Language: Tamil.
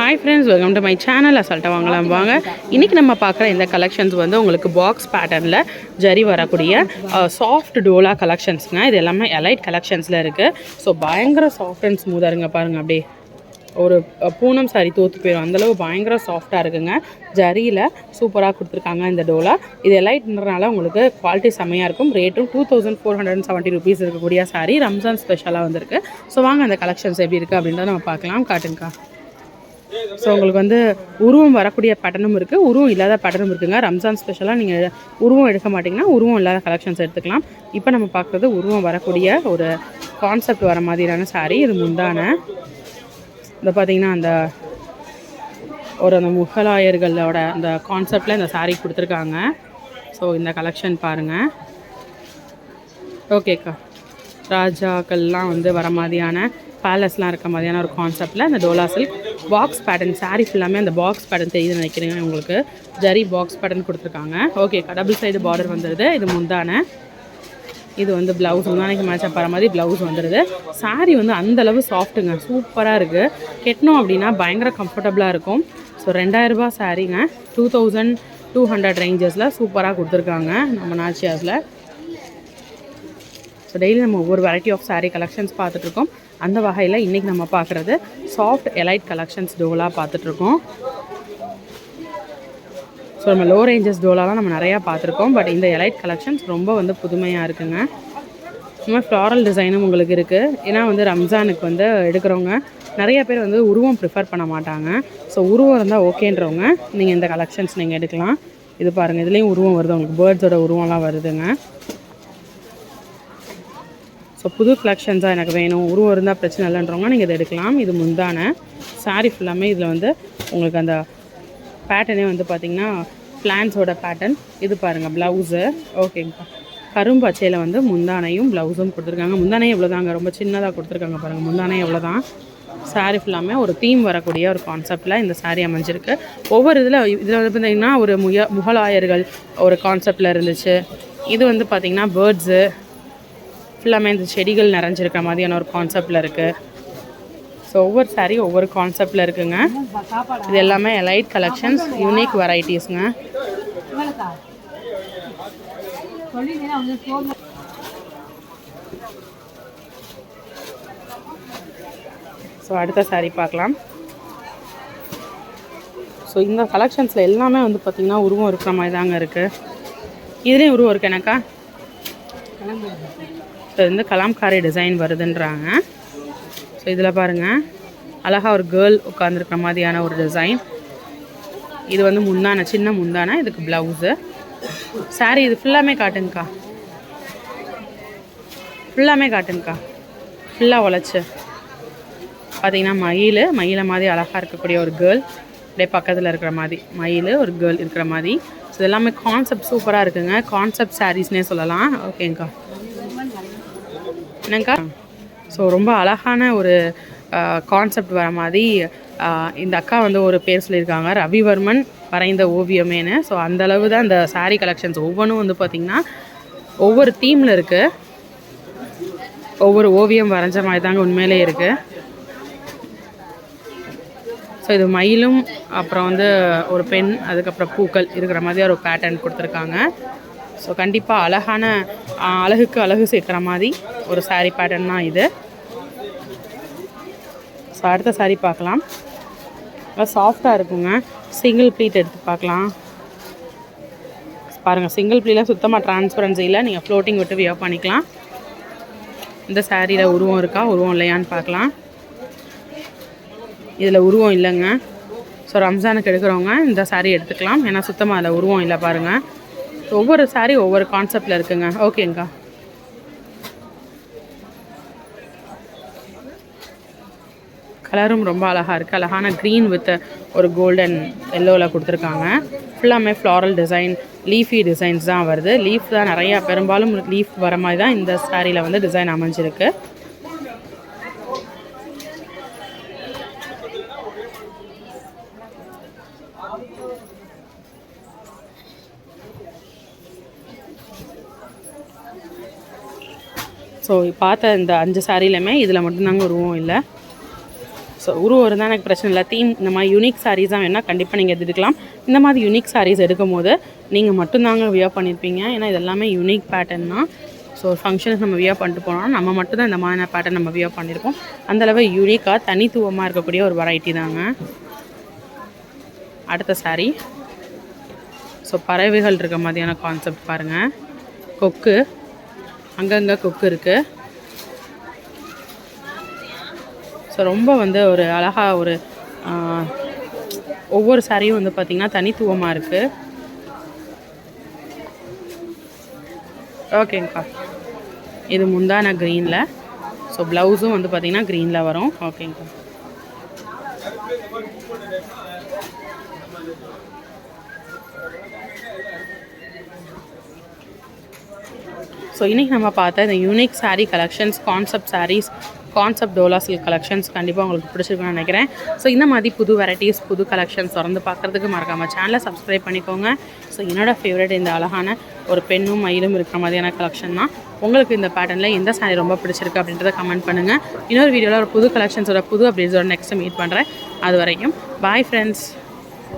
Hi friends, welcome to my channel. அசால்ட்டாக வாங்கலாம் வாங்க. இன்றைக்கி நம்ம பார்க்குற இந்த கலெக்ஷன்ஸ் வந்து உங்களுக்கு பாக்ஸ் பேட்டர்னில் ஜரி வரக்கூடிய சாஃப்ட் டோலா கலெக்ஷன்ஸுங்க. இது எல்லாமே எலைட் கலெக்ஷன்ஸில் இருக்குது. ஸோ பயங்கர சாஃப்ட் அண்ட் ஸ்மூத்தாக இருங்க. பாருங்கள், அப்படியே ஒரு பூனம் சாரி தோற்று போயிடும் அந்தளவு பயங்கர சாஃப்டாக இருக்குங்க. ஜரியில் சூப்பராக கொடுத்துருக்காங்க இந்த டோலா. இது எலைட்ன்றனால உங்களுக்கு குவாலிட்டி செம்மையாக இருக்கும். ரேட்டும் 2470 rupees இருக்கக்கூடிய சாரி ரம்ஜான் ஸ்பெஷலாக வந்திருக்கு. ஸோ வாங்க அந்த கலெக்ஷன்ஸ் எப்படி இருக்குது அப்படின்றத நம்ம பார்க்கலாம். காட்டுங்கக்கா. ஸோ உங்களுக்கு வந்து உருவம் வரக்கூடிய பேட்டர்னும் இருக்குது, உருவம் இல்லாத பேட்டர்னும் இருக்குங்க. ரம்ஜான் ஸ்பெஷலாக நீங்கள் உருவம் எடுக்க மாட்டிங்கன்னா உருவம் இல்லாத கலெக்ஷன்ஸ் எடுத்துக்கலாம். இப்போ நம்ம பார்க்குறது உருவம் வரக்கூடிய ஒரு கான்செப்ட் வர மாதிரியான சாரீ. இது முந்தான இந்த பார்த்திங்கன்னா அந்த முகலாயர்களோட அந்த கான்செப்டில் இந்த சாரீ கொடுத்துருக்காங்க. ஸோ இந்த கலெக்ஷன் பாருங்கள். ஓகேக்கா, ராஜாக்கள்லாம் வந்து வர மாதிரியான பேலஸ்லாம் இருக்க மாதிரியான ஒரு கான்செப்டில் அந்த Dola silk box pattern sari ஃபுல்லாமே அந்த பாக்ஸ் பேட்டர்ன் தெரியுதுன்னு நினைக்கிறேங்க. உங்களுக்கு ஜரி பாக்ஸ் பேட்டர்ன் கொடுத்துருக்காங்க. ஓகேக்கா, டபுள் சைடு பார்டர் வந்துடுது. இது முந்தான, இது வந்து ப்ளவுஸ் முந்தானைக்கு மேட்சப் வர மாதிரி ப்ளவுஸ் வந்துடுது. சாரீ வந்து அந்தளவு சாஃப்ட்டுங்க, சூப்பராக இருக்குது. கெட்டணும் அப்படின்னா பயங்கர கம்ஃபர்டபுளாக இருக்கும். ஸோ 2000 ரூபா சாரீங்க. 2200 ரேஞ்சஸில் சூப்பராக கொடுத்துருக்காங்க நம்ம நாச்சியாஸில். ஸோ டெய்லி நம்ம ஒவ்வொரு வெரைட்டி ஆஃப் சாரீ கலெக்ஷன்ஸ் பார்த்துட்ருக்கோம். அந்த வகையில் இன்றைக்கி நம்ம பார்க்குறது சாஃப்ட் எலைட் கலெக்ஷன்ஸ் டோலா பார்த்துட்ருக்கோம். ஸோ நம்ம லோ ரேஞ்சஸ் டோலாலாம் நம்ம நிறையா பார்த்துருக்கோம். பட் இந்த எலைட் கலெக்ஷன்ஸ் ரொம்ப வந்து புதுமையாக இருக்குங்க. இந்த மாதிரி ஃப்ளாரல் டிசைனும் உங்களுக்கு இருக்குது. ஏன்னா வந்து ரம்ஜானுக்கு வந்து எடுக்கிறவங்க நிறைய பேர் வந்து உருவம் ப்ரிஃபர் பண்ண மாட்டாங்க. ஸோ உருவம் இருந்தால் ஓகேன்றவங்க நீங்கள் இந்த கலெக்ஷன்ஸ் நீங்கள் எடுக்கலாம். இது பாருங்கள், இதுலேயும் உருவம் வருது, உங்களுக்கு பேர்ட்ஸோட உருவம்லாம் வருதுங்க. ஸோ புது கலெக்ஷன்ஸாக எனக்கு வேணும், உருவம் இருந்தால் பிரச்சனை இல்லைன்றவங்க நீங்கள் இதை எடுக்கலாம். இது முந்தான சாரீ ஃபுல்லாமே இதில் வந்து உங்களுக்கு அந்த பேட்டர்னே வந்து பார்த்திங்கன்னா பிளான்ஸோட பேட்டர்ன். இது பாருங்கள் ப்ளவுஸு. ஓகேங்கப்பா, கரும்பச்சையில் வந்து முந்தானையும் ப்ளவுஸும் கொடுத்துருக்காங்க. முந்தானையும் எவ்வளோ தாங்க, ரொம்ப சின்னதாக கொடுத்துருக்காங்க பாருங்கள். முந்தானை எவ்வளோ தான். சாரீ ஃபுல்லாமே ஒரு தீம் வரக்கூடிய ஒரு கான்செப்டில் இந்த சாரீ அமைஞ்சிருக்கு. ஒவ்வொரு இதில் வந்து பார்த்திங்கன்னா ஒரு முகலாயர்கள் ஒரு கான்செப்டில் இருந்துச்சு. இது வந்து பார்த்திங்கன்னா பேர்ட்ஸு ஃபுல்லாமே இந்த செடிகள் நிறைஞ்சிருக்கிற மாதிரியான ஒரு கான்செப்டில் இருக்குது. ஸோ ஒவ்வொரு சாரீ ஒவ்வொரு கான்செப்டில் இருக்குங்க. இது எல்லாமே எலைட் கலெக்ஷன்ஸ், யூனிக் வெரைட்டிஸ்ங்க. ஸோ அடுத்த சாரீ பார்க்கலாம். ஸோ இந்த கலெக்ஷன்ஸில் எல்லாமே வந்து பார்த்திங்கன்னா உருவம் இருக்கிற மாதிரி தாங்க இருக்குது. இதுலேயும் உருவம் இருக்குது எனக்கா. ஸோ இது வந்து கலாம்காரி டிசைன் வருதுன்றாங்க. ஸோ இதில் பாருங்கள், அழகாக ஒரு கேர்ள் உட்காந்துருக்கிற மாதிரியான ஒரு டிசைன். இது வந்து முந்தான, சின்ன முந்தான, இதுக்கு ப்ளவுஸு. சாரீ இது ஃபுல்லாமே காட்டுங்கக்கா, ஃபுல்லாமே காட்டுங்கக்கா. ஃபுல்லாக உழைச்சி பார்த்திங்கன்னா மயிலை மாதிரி அழகாக இருக்கக்கூடிய ஒரு கேர்ள், அப்படியே பக்கத்தில் இருக்கிற மாதிரி மயில் ஒரு கேர்ள் இருக்கிற மாதிரி. ஸோ எல்லாமே கான்செப்ட் சூப்பராக இருக்குங்க. கான்செப்ட் சாரீஸ்னே சொல்லலாம். ஓகேங்கக்கா, என்னங்கக்கா. ஸோ ரொம்ப அழகான ஒரு கான்செப்ட் வர மாதிரி இந்த அக்கா வந்து ஒரு பேர் சொல்லியிருக்காங்க, ரவிவர்மன் வரைந்த ஓவியமேனு. ஸோ அந்தளவு தான் இந்த சாரீ கலெக்ஷன்ஸ் ஒவ்வொன்றும் வந்து பார்த்திங்கன்னா ஒவ்வொரு தீமில் இருக்குது. ஒவ்வொரு ஓவியம் வரைஞ்ச மாதிரி தாங்க உண்மையிலே இருக்குது. ஸோ இது மயிலும் அப்புறம் வந்து ஒரு பெண், அதுக்கப்புறம் பூக்கள் இருக்கிற மாதிரி ஒரு பேட்டர்ன் கொடுத்துருக்காங்க. ஸோ கண்டிப்பாக அழகான அழகுக்கு அழகு சேர்க்குற மாதிரி ஒரு சாரீ பேட்டர்ன் தான் இது. ஸோ அடுத்த சாரீ பார்க்கலாம். நல்லா சாஃப்டாக இருக்குங்க. சிங்கிள் ப்ளீட் எடுத்து பார்க்கலாம். பாருங்கள், சிங்கிள் ப்ளீட்டில் சுத்தமாக டிரான்ஸ்பரன்சி இல்லை, நீங்கள் ஃப்ளோட்டிங் விட்டு வியர் பண்ணிக்கலாம். இந்த சாரியில் உருவம் இருக்கா, உருவம் இல்லையான்னு பார்க்கலாம். இதில் உருவம் இல்லைங்க. ஸோ ரம்ஜானுக்கு எடுக்கிறவங்க இந்த சாரீ எடுத்துக்கலாம், ஏன்னா சுத்தமாக அதில் உருவம் இல்லை பாருங்கள். ஒவ்வொரு சாரீ ஒவ்வொரு கான்செப்டில் இருக்குங்க. ஓகேங்கக்கா, கலரும் ரொம்ப அழகாக இருக்குது. அழகான க்ரீன் வித் ஒரு கோல்டன் எல்லோவில் கொடுத்துருக்காங்க. ஃபுல்லாமே ஃப்ளாரல் டிசைன், லீஃபி டிசைன்ஸ் தான் வருது. லீஃப் தான் நிறையா, பெரும்பாலும் லீஃப் வர மாதிரி தான் இந்த சாரியில் வந்து டிசைன் அமைஞ்சிருக்கு. ஸோ பார்த்த இந்த 5 சாரிலையுமே இதில் மட்டும்தாங்க உருவம் இல்லை. ஸோ இருந்தால் எனக்கு பிரச்சனை இல்லை. தீம் இந்த மாதிரி யூனிக் சாரீஸ் தான் வேணால் கண்டிப்பாக நீங்கள் எடுத்துக்கலாம். இந்த மாதிரி யூனிக் சாரீஸ் எடுக்கும் போது நீங்கள் மட்டும்தாங்க வியர் பண்ணியிருப்பீங்க. ஏன்னா இது எல்லாமே யூனிக் பேட்டர்ன் தான். ஸோ ஃபங்க்ஷன்ஸ் நம்ம வியர் பண்ணிட்டு போனோம்னா நம்ம மட்டும்தான் இந்த மாதிரியான பேட்டர்ன் நம்ம வியர் பண்ணியிருப்போம். அந்தளவு யூனிக்காக தனித்துவமாக இருக்கக்கூடிய ஒரு வெரைட்டி தாங்க. அடுத்த சாரீ ஸோ பறவைகள் இருக்க மாதிரியான கான்செப்ட் பாருங்கள். கொக்கு அங்கங்கே கொக்கு இருக்குது. ஸோ ரொம்ப ஒரு அழகாக ஒவ்வொரு சாரியும் பார்த்திங்கன்னா தனித்துவமாக இருக்குது. ஓகேங்கக்கா, இது முந்தான க்ரீனில். ஸோ ப்ளவுஸும் பார்த்திங்கன்னா க்ரீனில் வரும். ஓகேங்கக்கா. ஸோ இன்றைக்கி நம்ம பார்த்த இந்த unique sari collections, concept saris, concept Dola silk collections கண்டிப்பாக உங்களுக்கு பிடிச்சிருக்குன்னு நினைக்கிறேன். ஸோ இந்த மாதிரி புது வெரைட்டிஸ், புது கலெக்ஷன்ஸ் தொடர்ந்து பார்க்குறதுக்கு மறக்காமல் சேனலை சப்ஸ்கிரைப் பண்ணிக்கோங்க. ஸோ என்னோடய ஃபேவரட் இந்த அழகான ஒரு பெண்ணும் மயிலும் இருக்கிற மாதிரியான கலெக்ஷன் தான். உங்களுக்கு இந்த பேட்டர்னில் எந்த சாரீ ரொம்ப பிடிச்சிருக்கு அப்படின்றத கமெண்ட் பண்ணுங்கள். இன்னொரு வீடியோவில் ஒரு புது கலெக்ஷன்ஸோட புது அப்டேட்ஸோட நெக்ஸ்ட்டு மீட் பண்ணுறேன். அது வரைக்கும் பாய் ஃப்ரெண்ட்ஸ்.